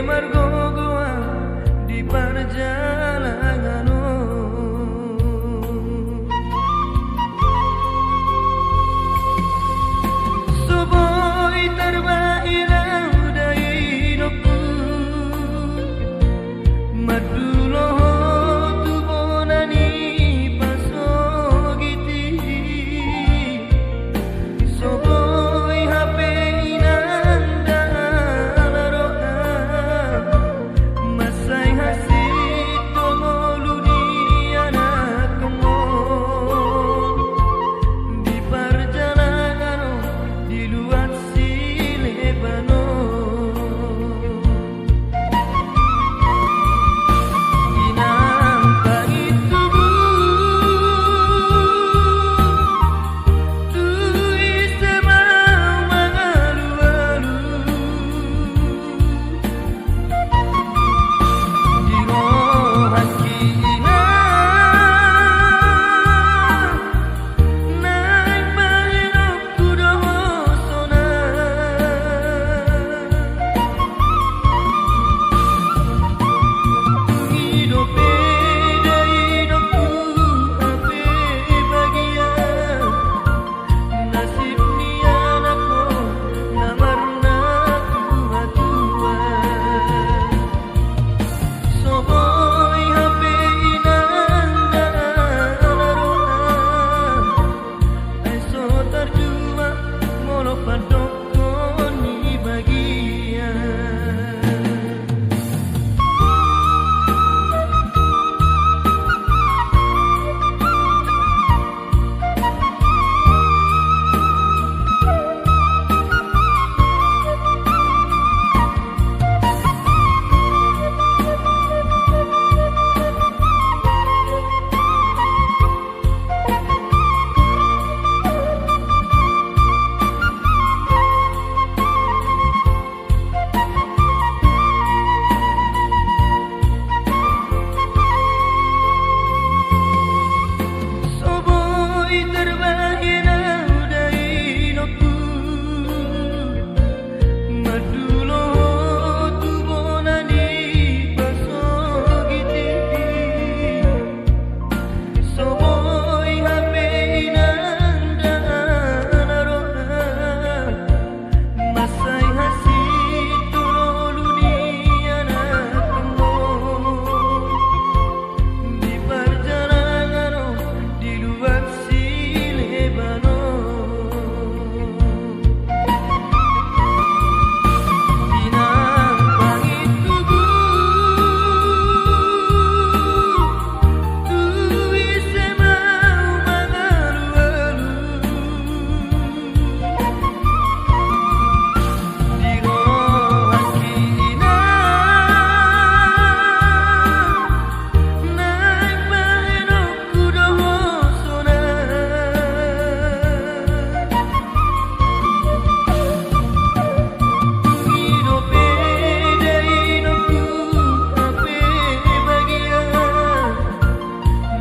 margogoa di perjalanan. Soboi terbahilang dari hidupku, madulo tu bonani pasogiti. Soboi hape inanda alaroa, masai hasit tomolu di anak kemon. Di perjalanan di luar si Lebanon, inampa itu tu isema mangalu-alu di rohan kina naik mahirap kudosona. Hidup beda hidupku ape bagian, nasib ni anakku namarna tua-tua. Soboi hape inanda alaroa, eso terjua molo padokon ni bagian. Soboi terbahilang dari hidupku, madulo tu bonani pasogiti. Soboi hape inanda alaroa, masai hasit tomolu di anak kemon. Di perjalanan di luar si Lebanon, inampa itu tu isema mangalu-alu di rohan kina naik mahirap kudosona. Hidup beda hidupku ape bagian,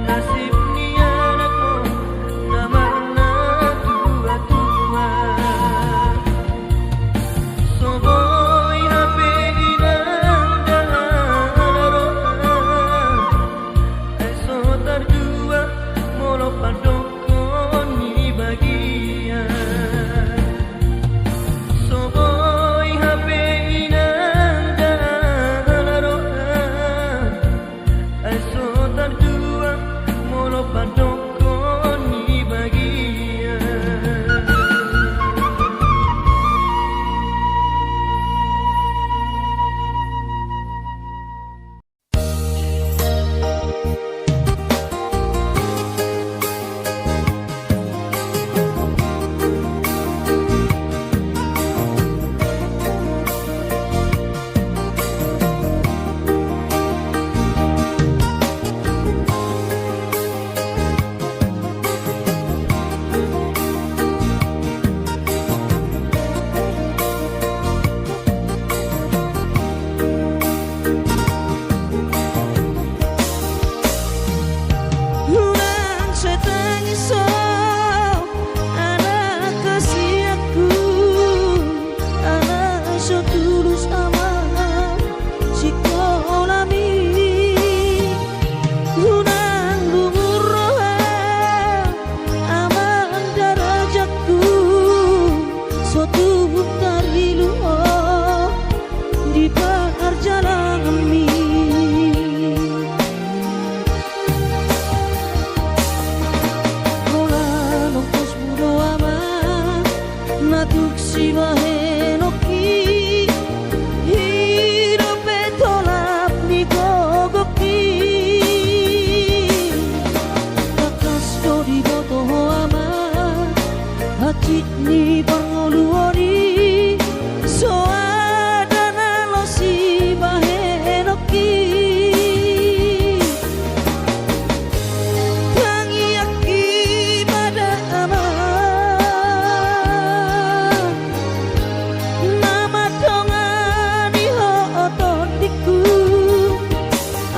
nasib ni anakku namarna tua-tua. Soboi hape inanda alaroa, eso terjua molo padokon ni bagian. Soboi hape inanda alaroa, eso terjua molo padokon ni bagian. di boto ama hati ni pangoluoni so adana lo si bahenoki tangi aki pada ama nama dongani ho otondiku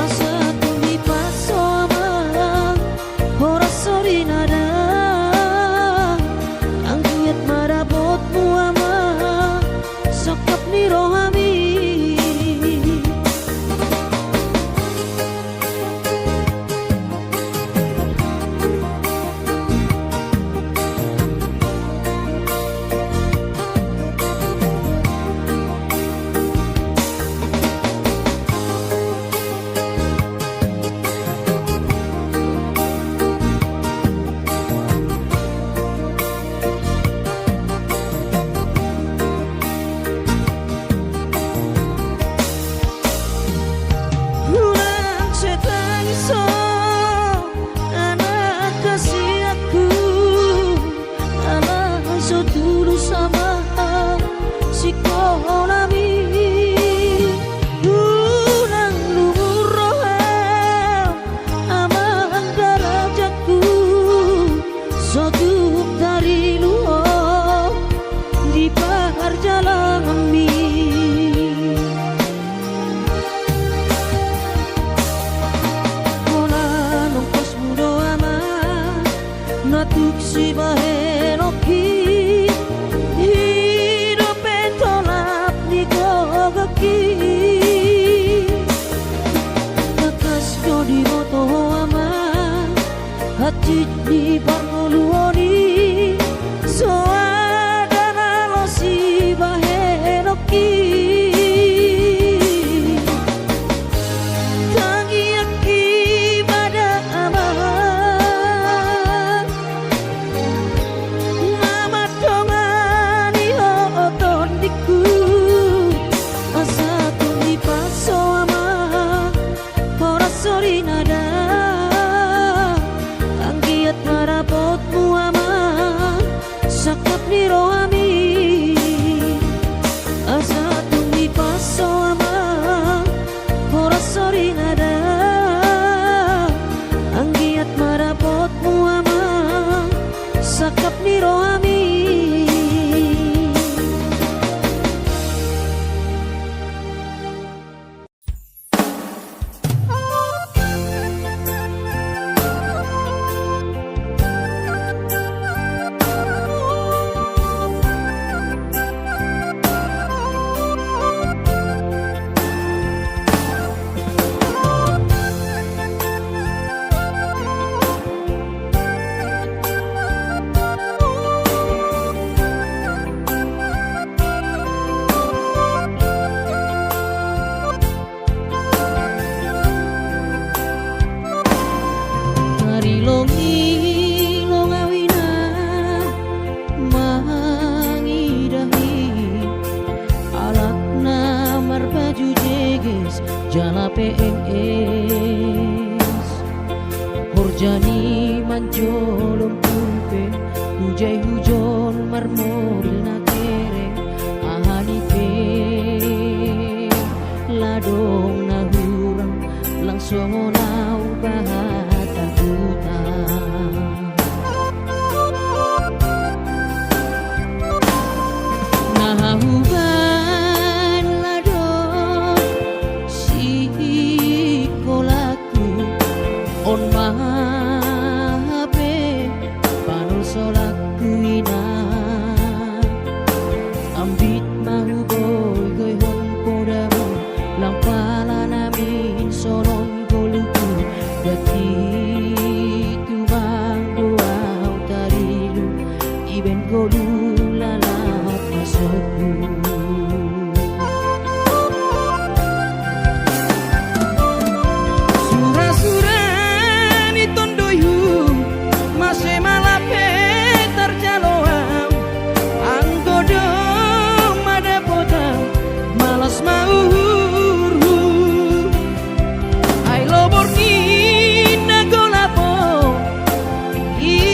asa tumi paso ama ora sori nada angkiat marabotmu ama sokap ni rohami natuk si bahenoki hidup tolap ni gogaki nakas ko di boto ama hati di pangoluoni so adana lo si bahenoki tangi aki pada ama sorry nada angkiat marabotmu ama sakap ni rohami asa tumi paso ama ora sorry nada angkiat marabotmu ama sakap ni rohami jala PNS Horjani manjolom kumpe hujai hujon marmoril na kereng ahani pe ladong na hurang langsung onau bahata huta nahuban ladong on mahape panul solak kuina ambit mahu boy goy hon podamu lang pala namin sonon goluku dati tumang doaw tarilu iben golu lalat masukku I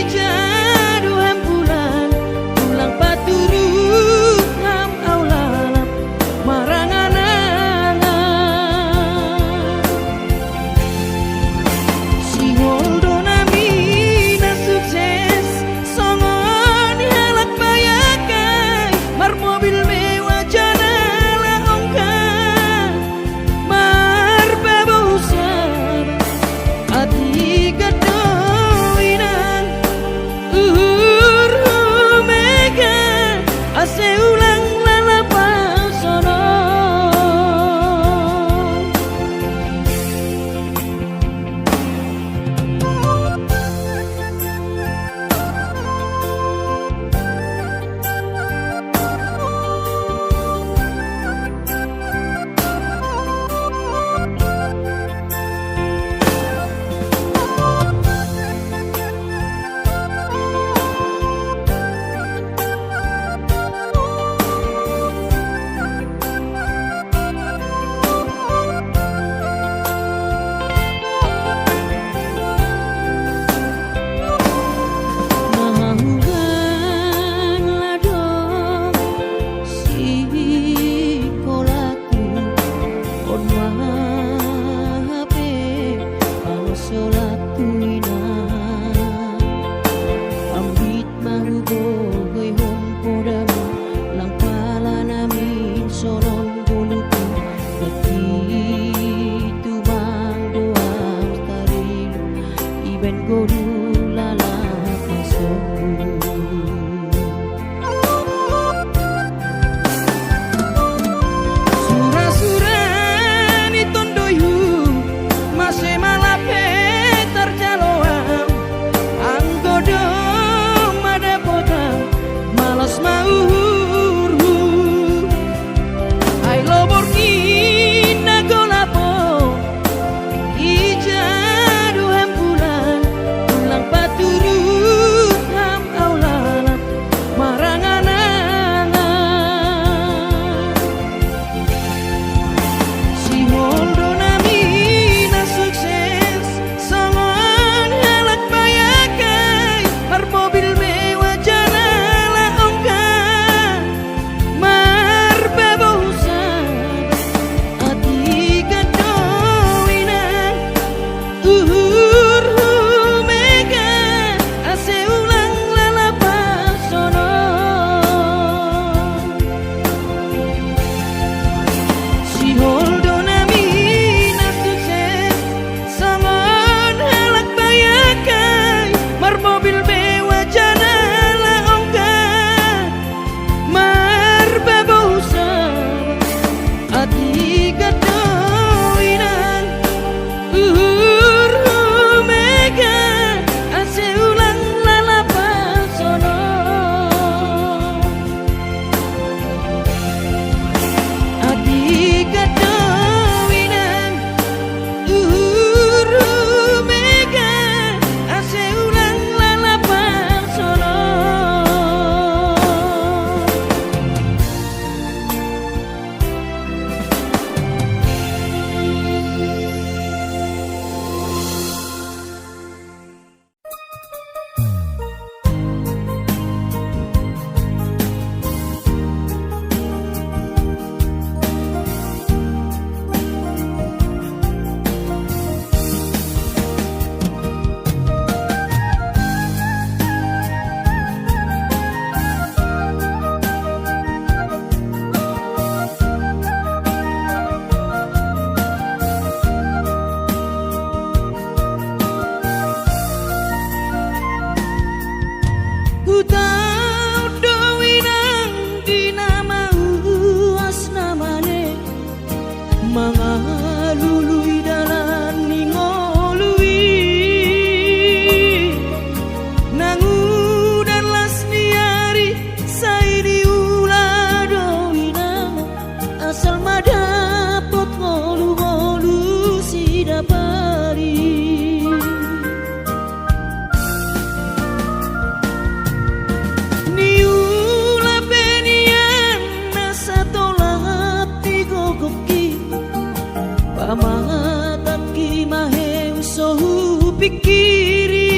pikiri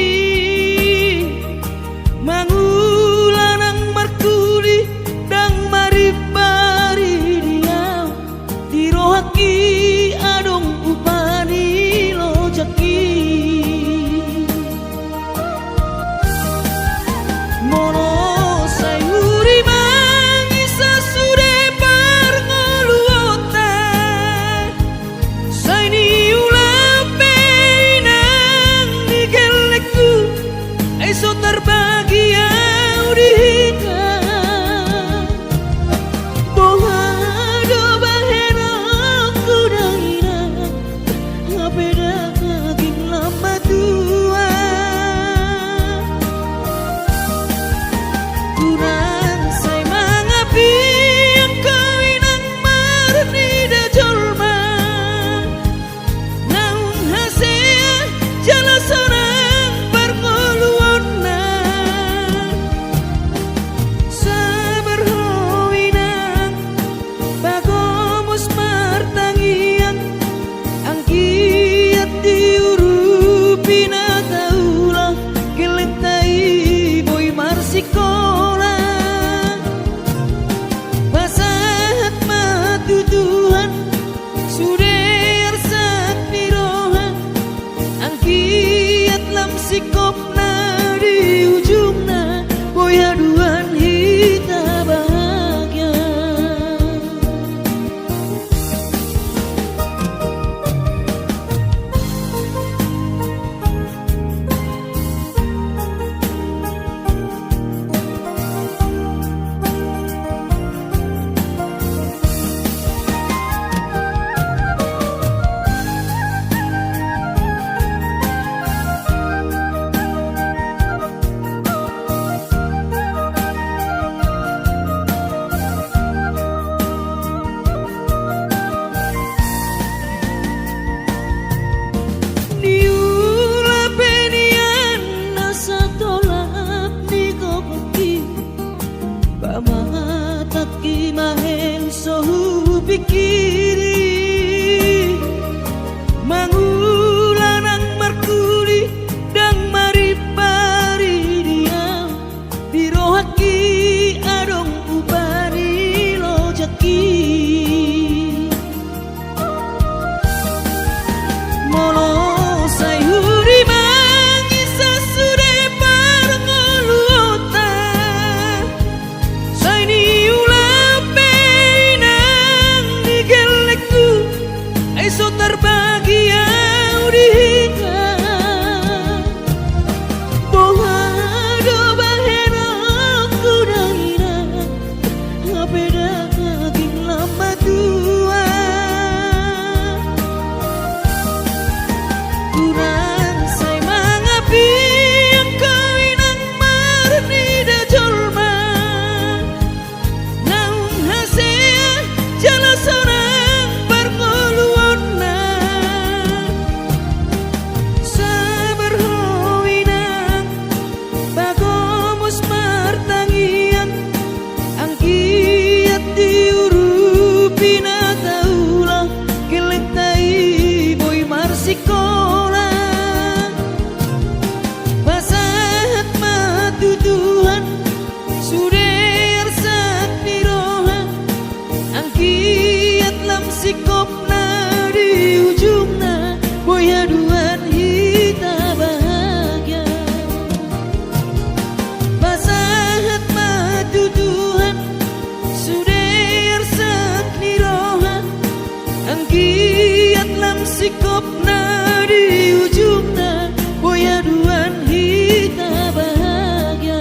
mangulanang markuli dang maribari dia dirohaki adong upani lojaki mono sayuri mangisa sude parngoluota saini ulape nang nigelekku eso terbahagia udika bohado bahena kudaina ngapeda kaging lama tua kurang say mangapi ang kawinang marni da jolma naung hasea jala sorang parngoluon na sabar howinang bagomos martangian ang kiat diurupi na taula gelentai boy marsikola basahat matutuhan suder sak pirohan ang kiat lam sikop na di ujung na boy haduan hita bahagia niula penian nasa tolak ni kokoki pamatat kimahen sohu pikiri mangulanang markuli dang maripari dia dirohaki adong upani lojaki mono sayuri mangisa sude parngoluota saini ulape nang nigelekku eso terbahagia udika bohado bahena kudaina ngapeda kaging lama tua kurang say mangapi ang kawinang marni da jolma naung hasea jala sorang parngoluon na sabar howinang bagomos martangian ang kiat diurupi na taula gelentai boy marsikola basahat matutuhan suder sak pirohan ang kiat lam sikop na di ujung na boy haduan hita bahagia basahat matutuhan suder sak pirohan ang kiat lam sikop na di ujung na boy haduan hita bahagia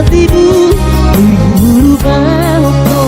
hatimu buru bangko.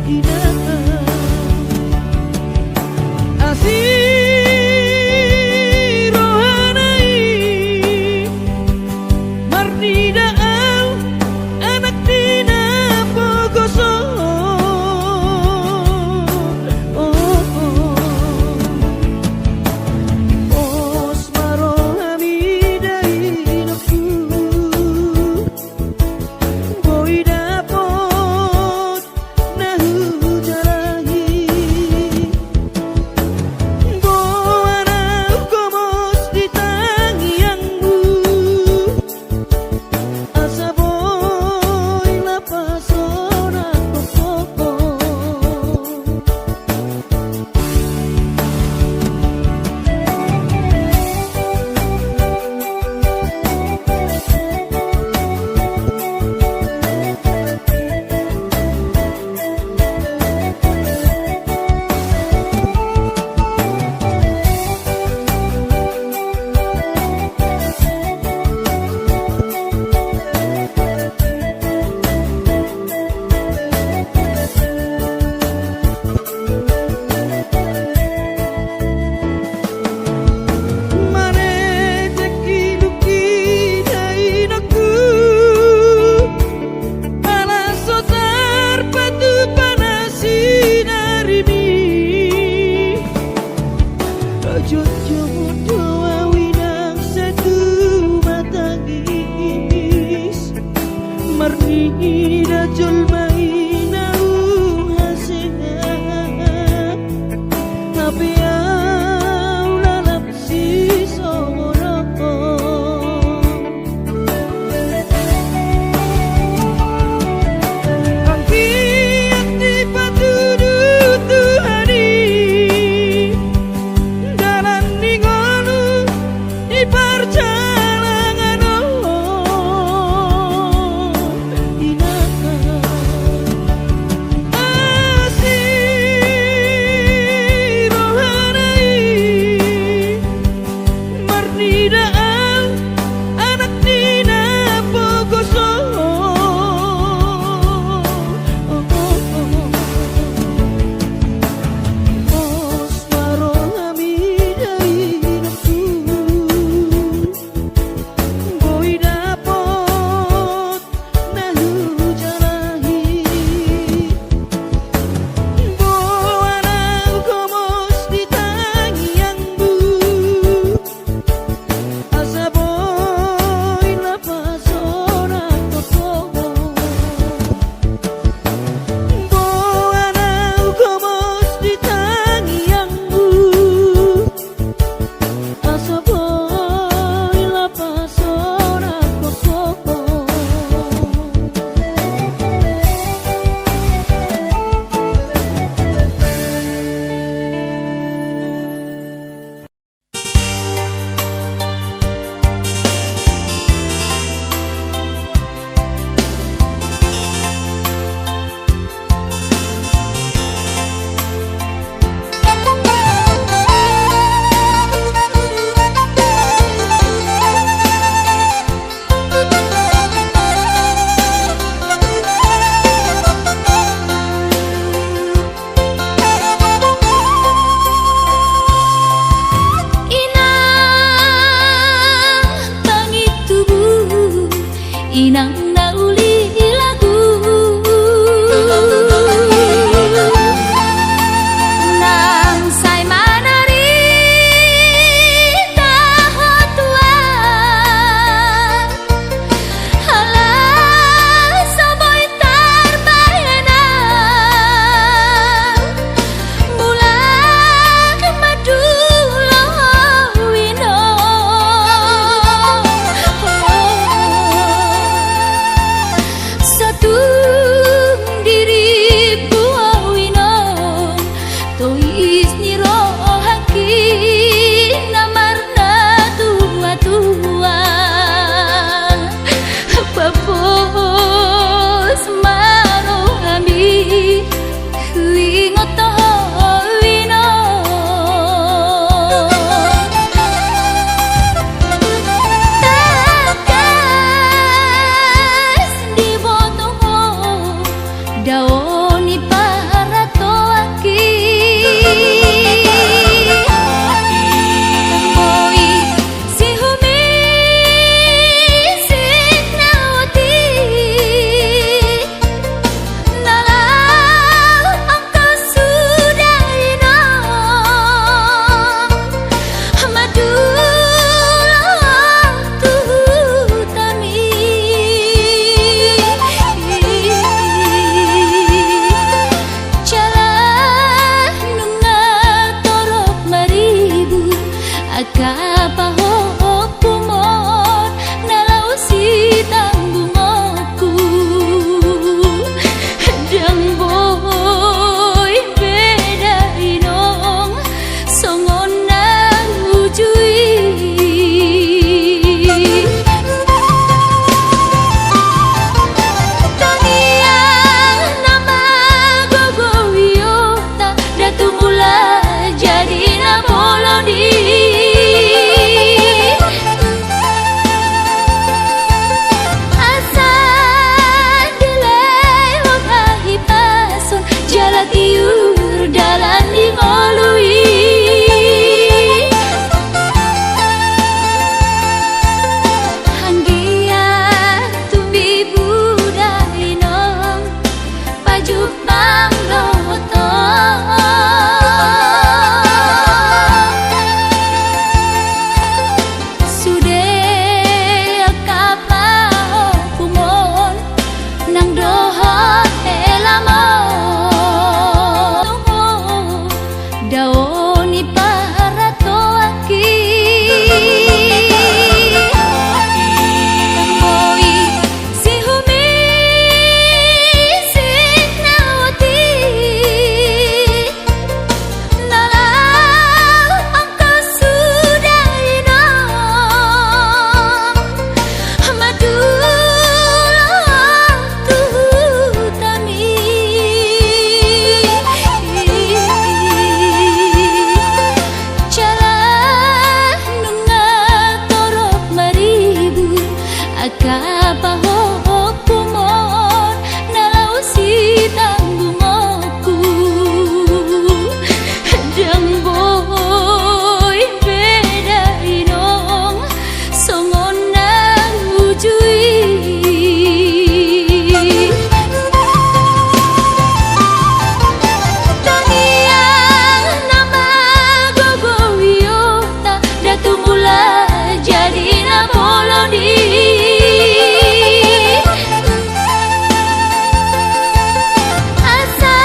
Di daoni para toaki moi si humi sinawati nala angka sudaina madulah tuhutami jalan nunga torok maribu akapaho kumon nalau si tanggung aku dang boy beda inong songon nang ujui taniang nama gogo wiyota datu mula jadi na bolodi asa delay wakahi pason jala tiur dalan di ngolui hanggia tumbi budai nong pajuk bangloto sude akapao kumon nang dohot elamon daoni para toaki moi si humi sinawati nala angka sudaina madulah tuhutami jalan nunga torok maribu akapaho kumon nalau si tanggung aku dang boy beda inong songon nang ujui taniang nama gogo wiyota datu mula jadi na bolodi asa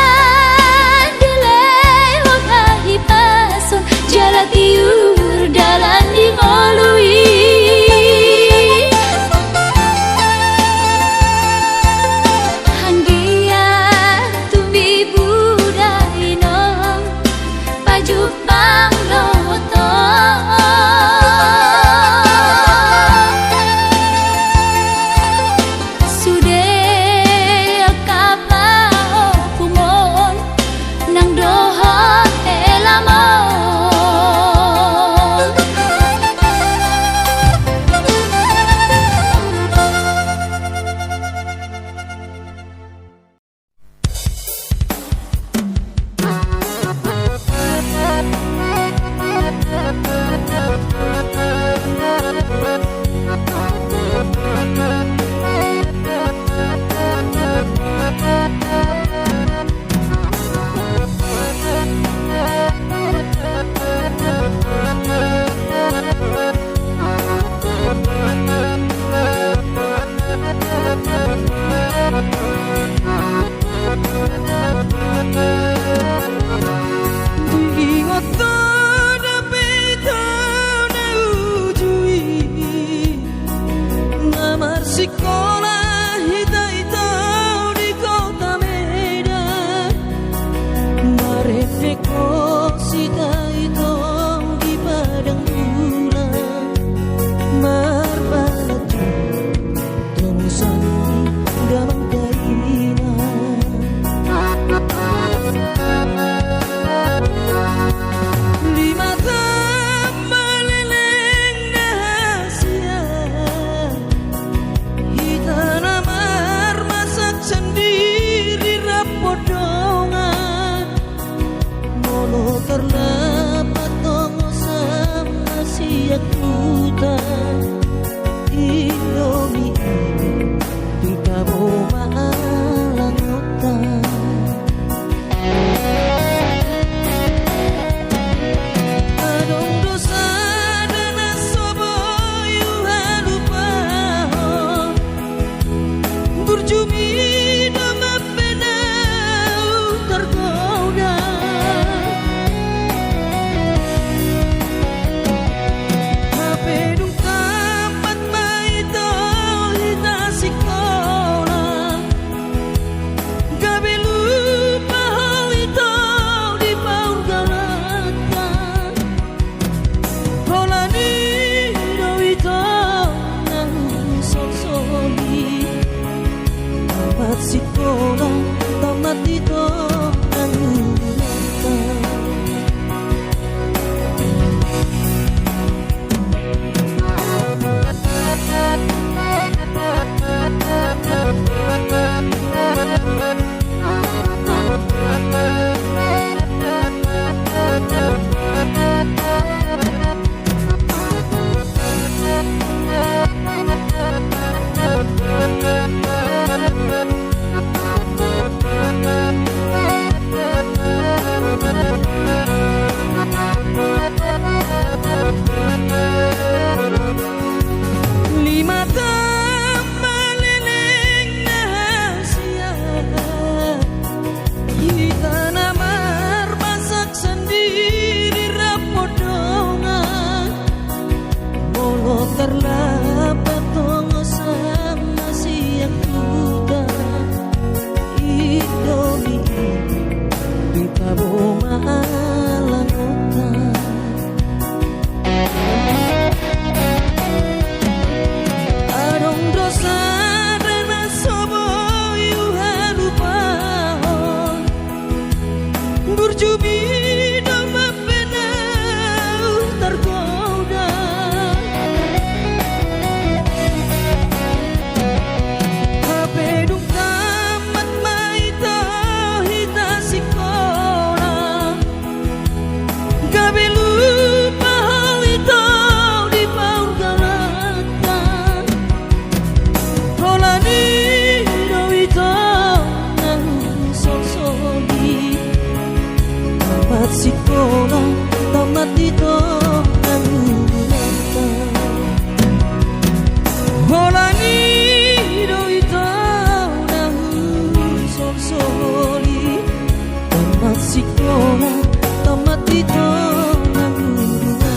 delay wakahi pason jala tiur dalan di ngolui hanggia tumbi budai nong pajuk bangloto sude akapao kumon nang dohot elamon Sekolah hita-hitau di kota Medan Maredeko sita-hitau di padang bulan Marbalatu temusan dalam kaina tamat sekolah, tamat dito ng ulata. Holangi do ito ng sonsoli, tamat sekolah, tamat dito ng ulata.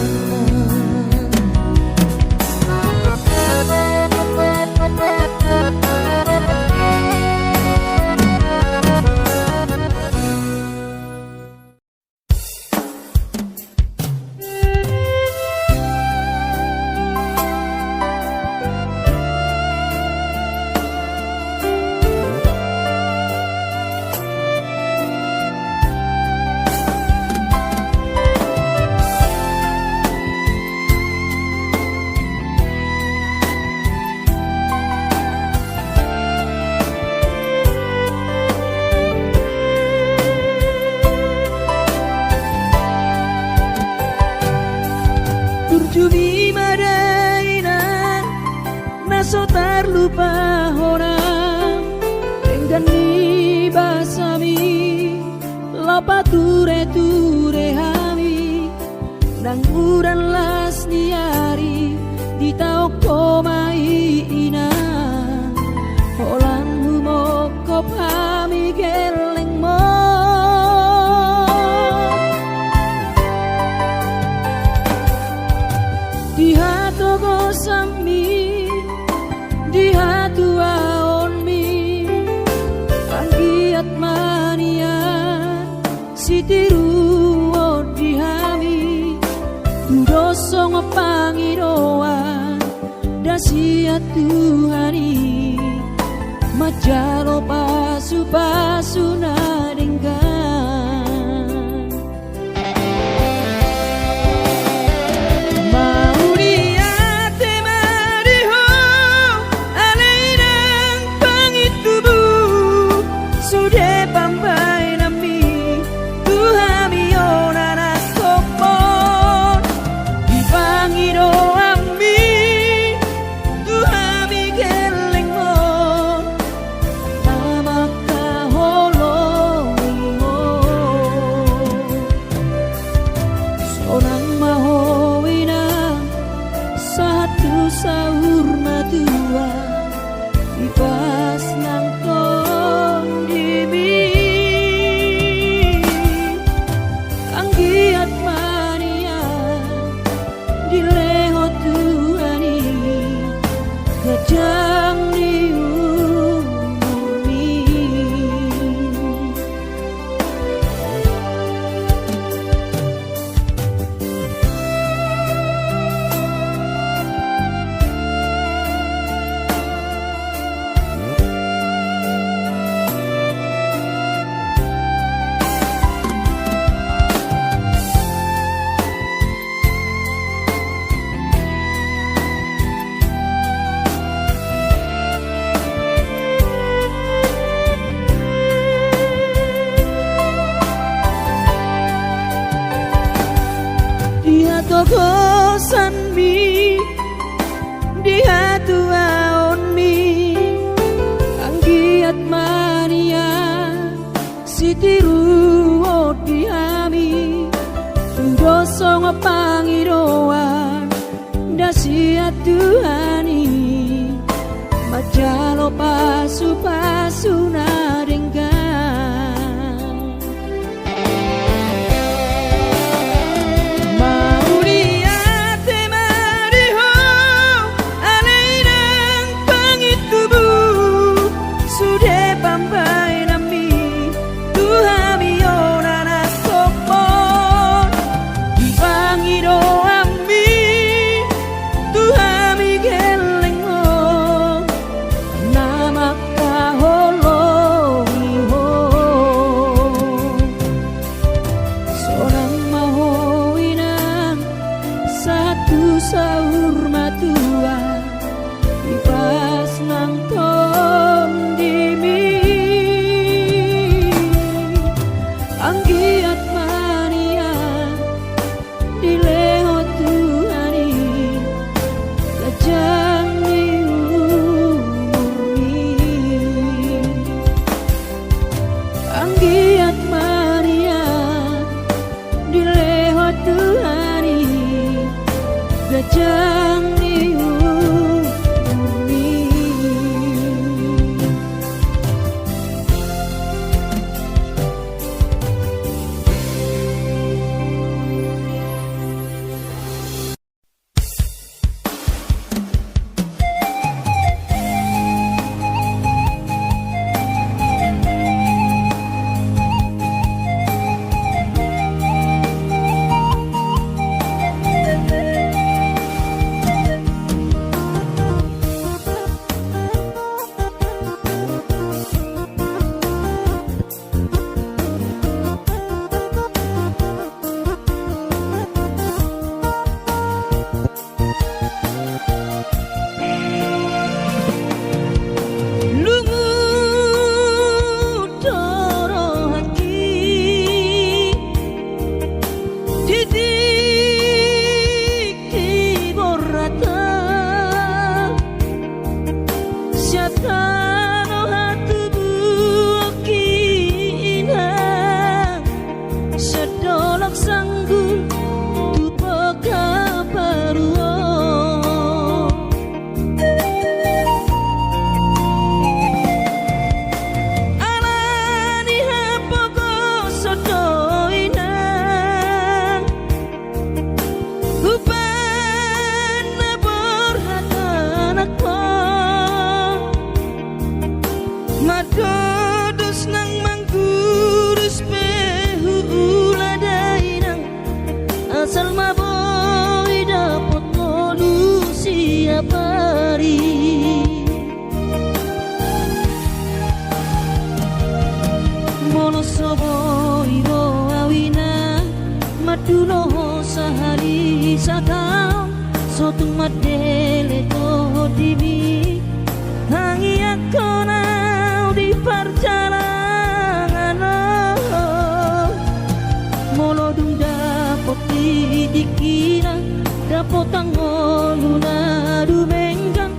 Turjumi madainan naso terlupa orang dengan ni basami lapa ture hami nang uran las niari di tau komai ina holang humok kop hami geleng mo. Di hatu gosami, di hatu aon mi, anggiat mania, si tiru di hami, dosong pangiroan, dasiat Tuhani, majalo pasu nadenggan. Sahur matua ipas nang kondimi anggiat mania dileho Tuhani gajang diumumi. Togosan mi di hatu aon mi anggiat mania si tiru di hami dosong pangiroan dasiat Tuhani majalo pasu nadenggan. Sahur matua ipas nang kondimi anggiat mania dileho Tuhani gajang diumumi anggiat mania sedang dihubungi. Sotung madele to dimi hangi akona di perjalanan molodung dapot dikira dapot tangoluna dumenggang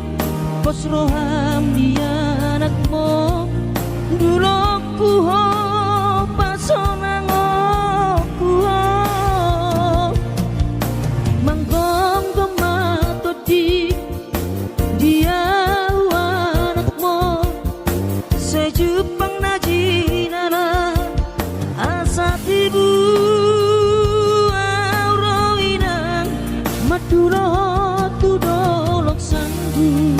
pos roham dia anakmu dulokku ho pasonangoku ho Jepang najinana asa tibu auroinang maduro tudolok sanggu.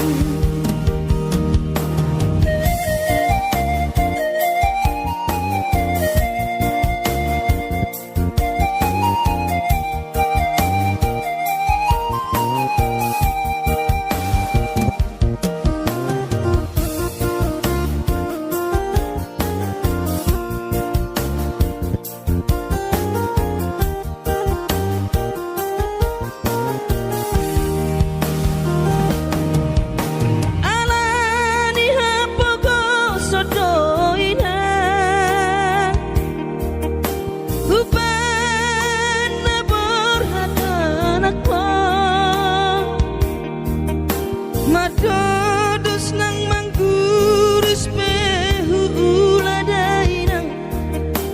Madodos nang manggurus pehu uladainang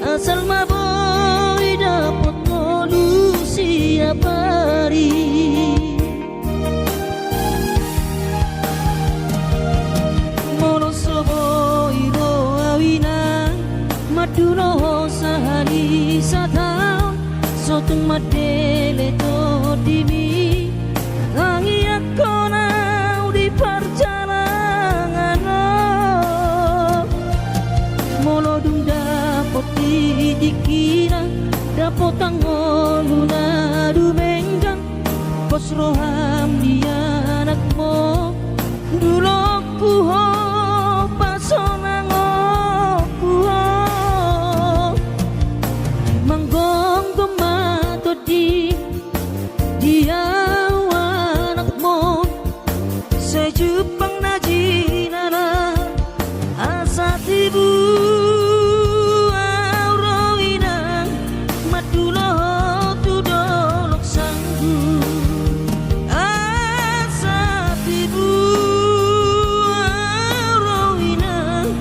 asal maboy dapot kolusi apari mono soboy roawina maduno sahali satau sotung madele to dimi hangi akona perjalanan molodung dapot dikira dapot tangoluna dumenggang pos roham dia anakmu dulokku ho pasonangoku ho manggong gemato di dia Jepang najinana asa tibu auroinang madulo tudolok sanggu asa tibu auroinang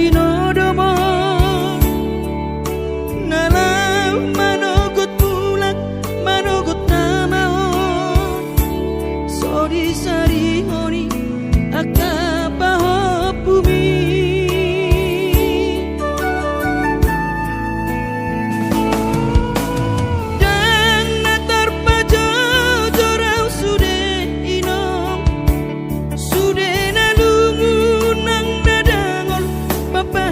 inodomo nalam manogot bulak manogot tamaon sori sari honi akabaho bumi dan natar pajo jorau sude inom sude nalungu nang nadangol papa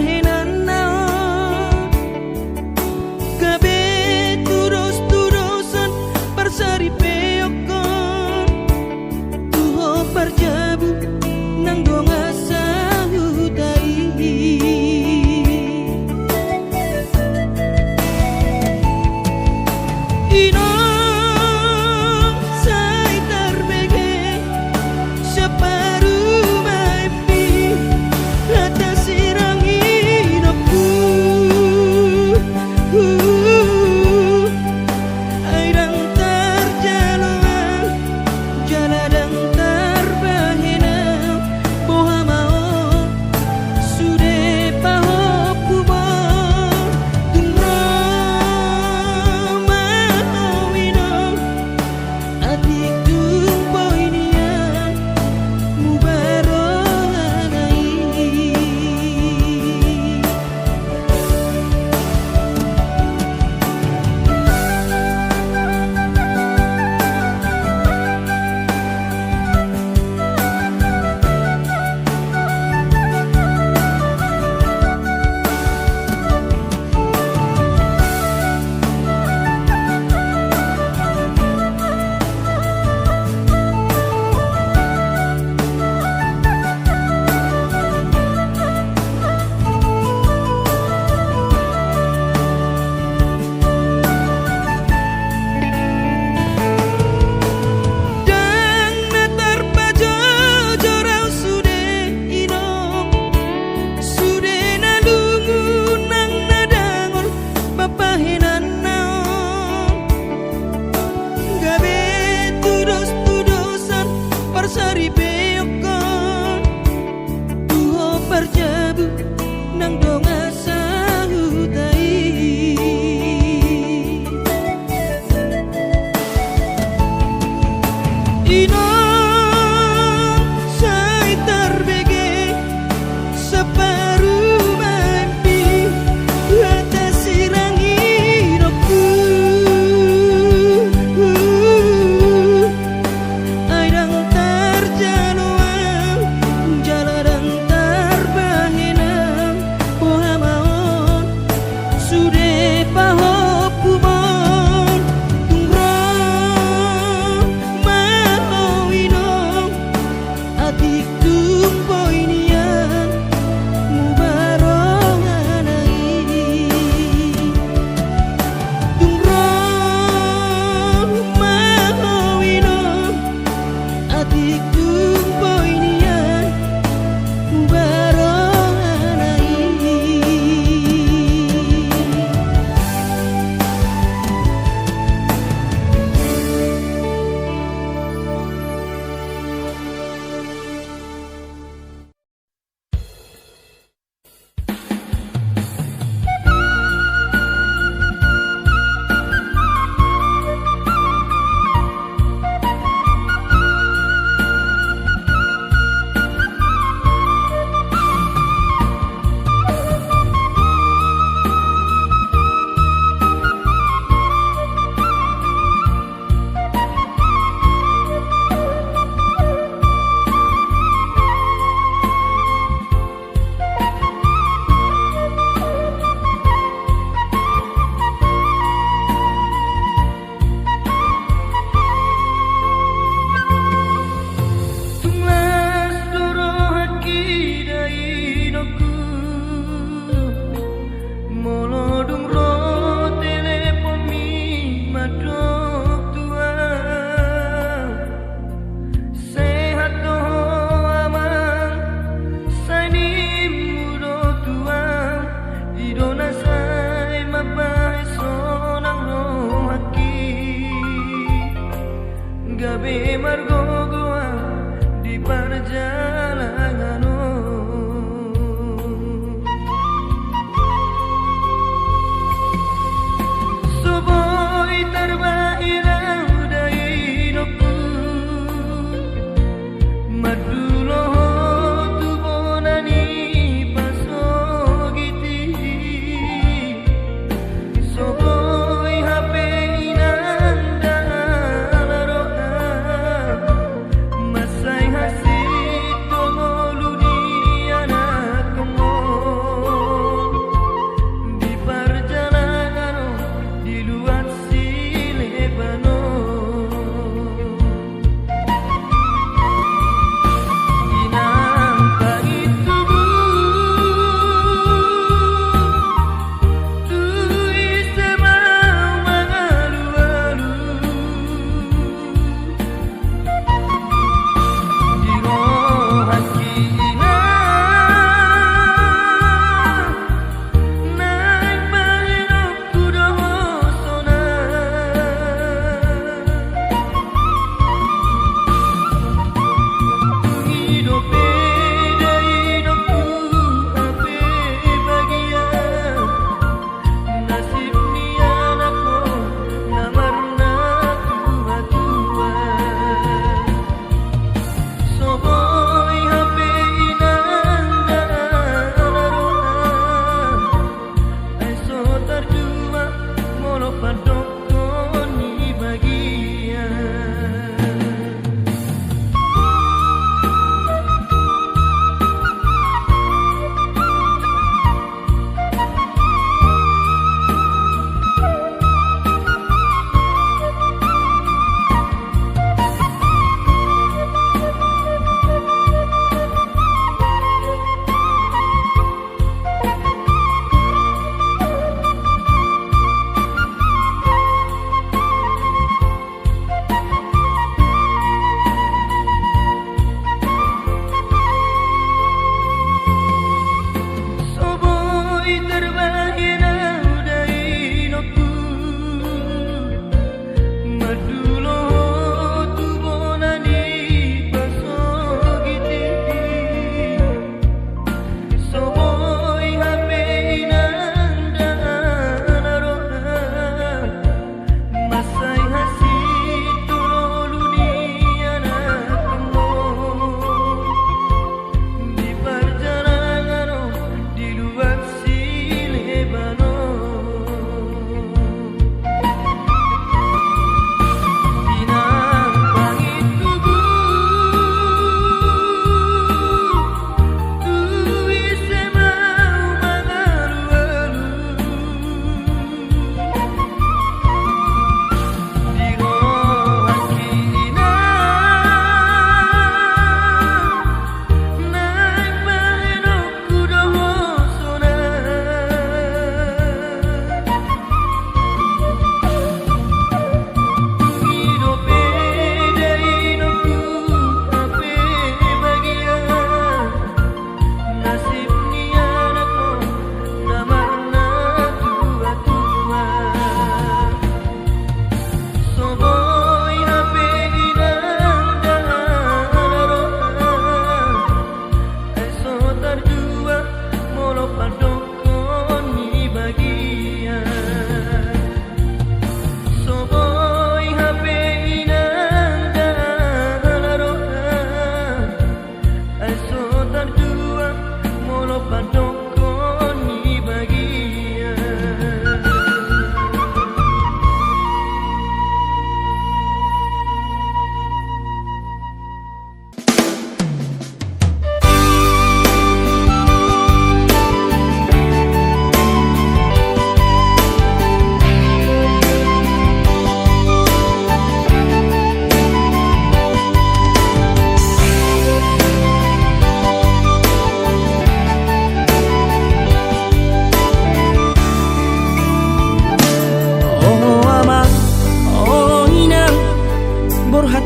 padokon ni bagia.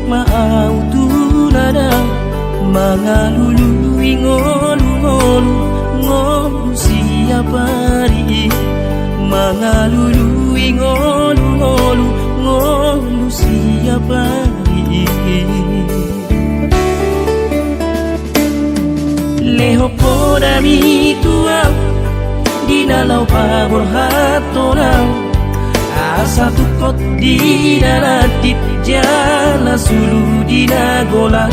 Mau tulada mangalului ngolu-ngolu ngolu siapa ri mangalului ngolu-ngolu ngolu siapa ri leho poda mi tua di dalau pabor hatonau asa tukot di daratit jala sulu di nagola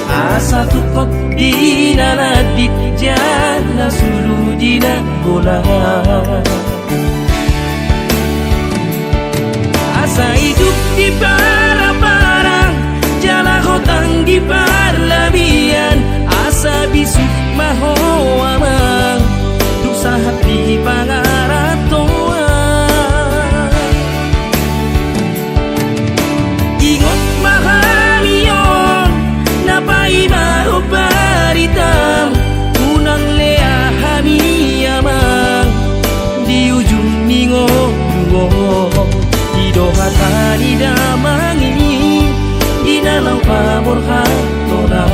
asa tukot di daratit jala sulu di nagola asa hidup di para-parang jala hotang di parlabian asa bisuk maho amang dusa hati pangaratoa baritam unang lea hami amang di ujung ningo di doha tani damangi di dalam pamor hatona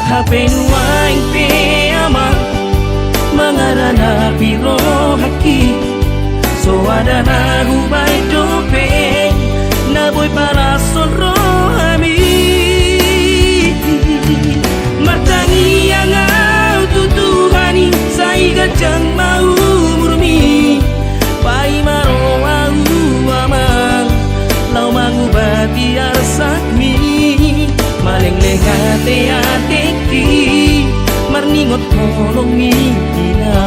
hape nuaing pe amang mangarana piro haki so ada na hubay dope na boy para sonro ami martangi yang au tutuhani sai gajang mau murmi pai maro au amang lau mangubati arsakmi maleng lehate ateki marningot kolong mina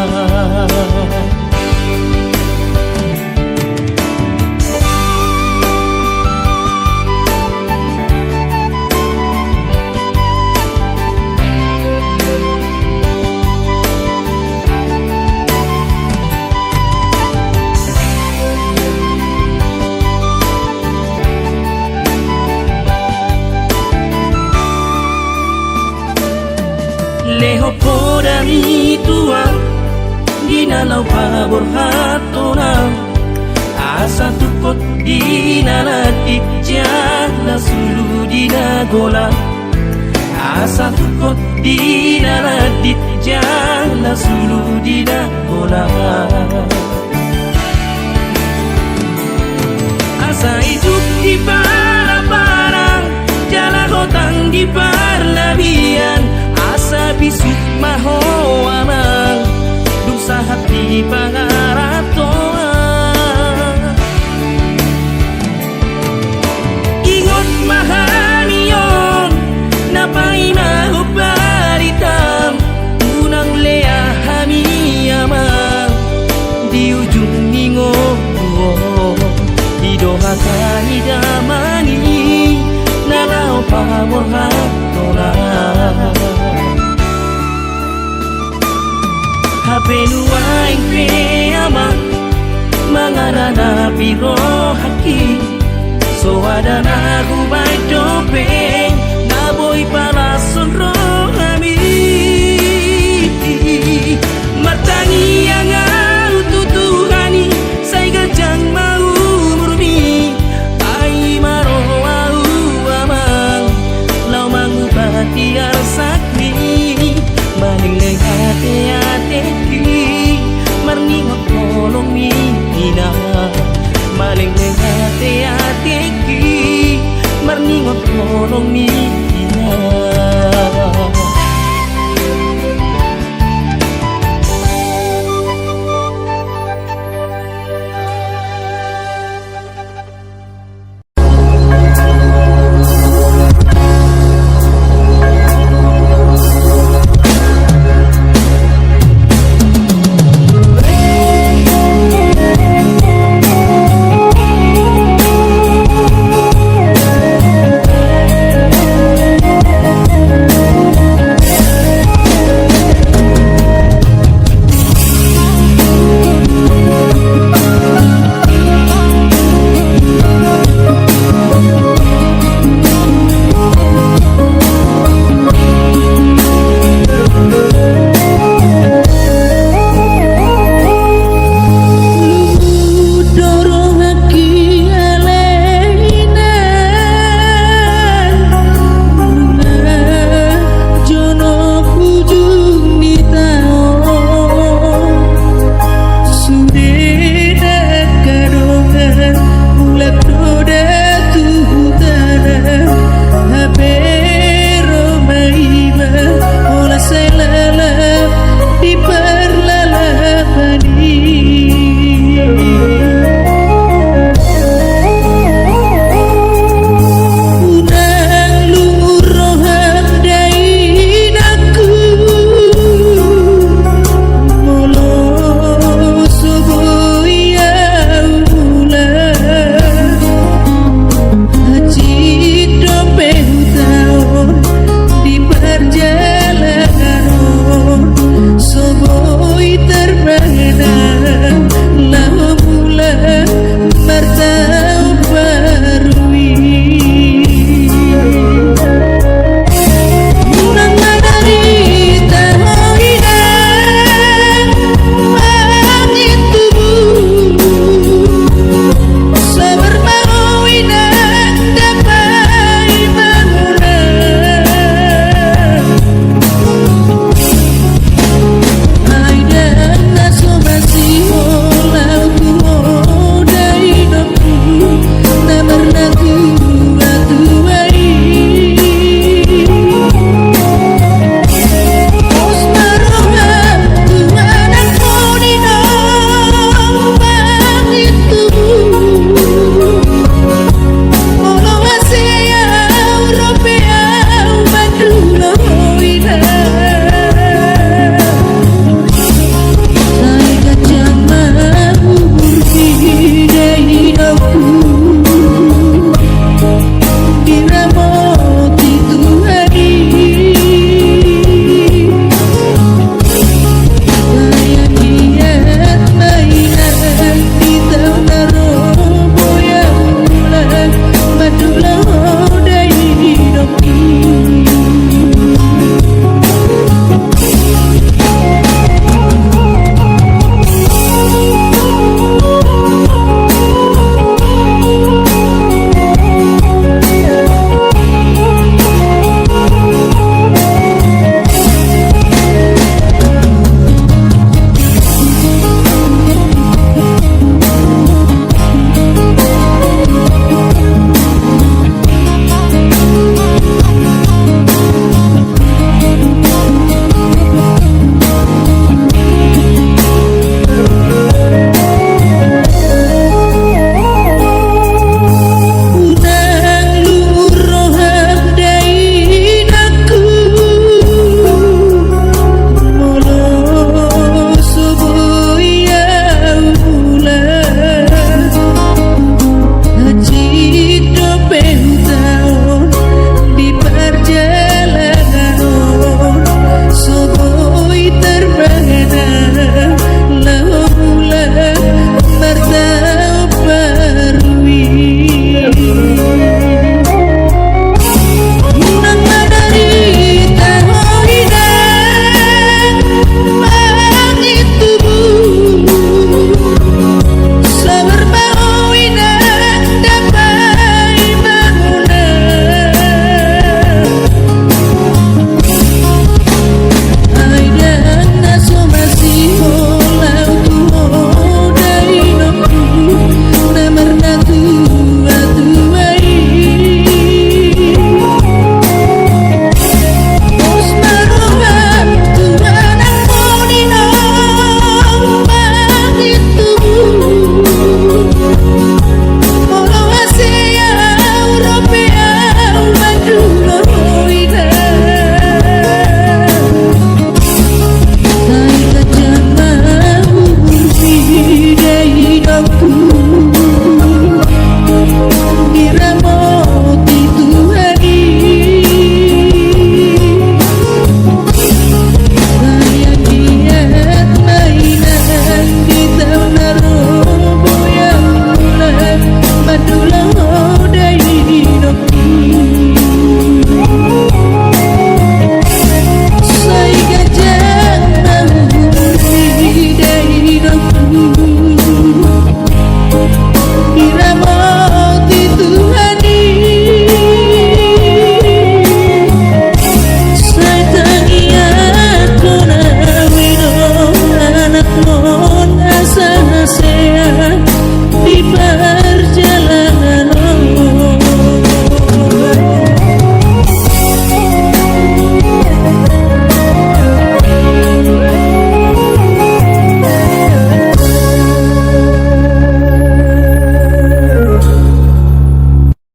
leho poda mi tua di nalau pabor hatona asa tukot di nalatit jala sulu di nagola asa tukot di nalatit jala sulu di nagola asa hidup di para-parang jala hotang di parlabian asa bisuk maho amang dusa hati pangaratoa ingot mahanion napai mahu baritam unang lea hami amang di ujung ningo di doha tani damani nalau pamor hatona hape nuaing pe amang mangarana piro haki so ada na hubay dope na boy para sonro ami martangi yang au tutuhani sai gajang mau murmi ai maro au amang lau mangubati arsakmi maling lehate ateki marningot kolong mina maling lehate ateki marningot kolong mina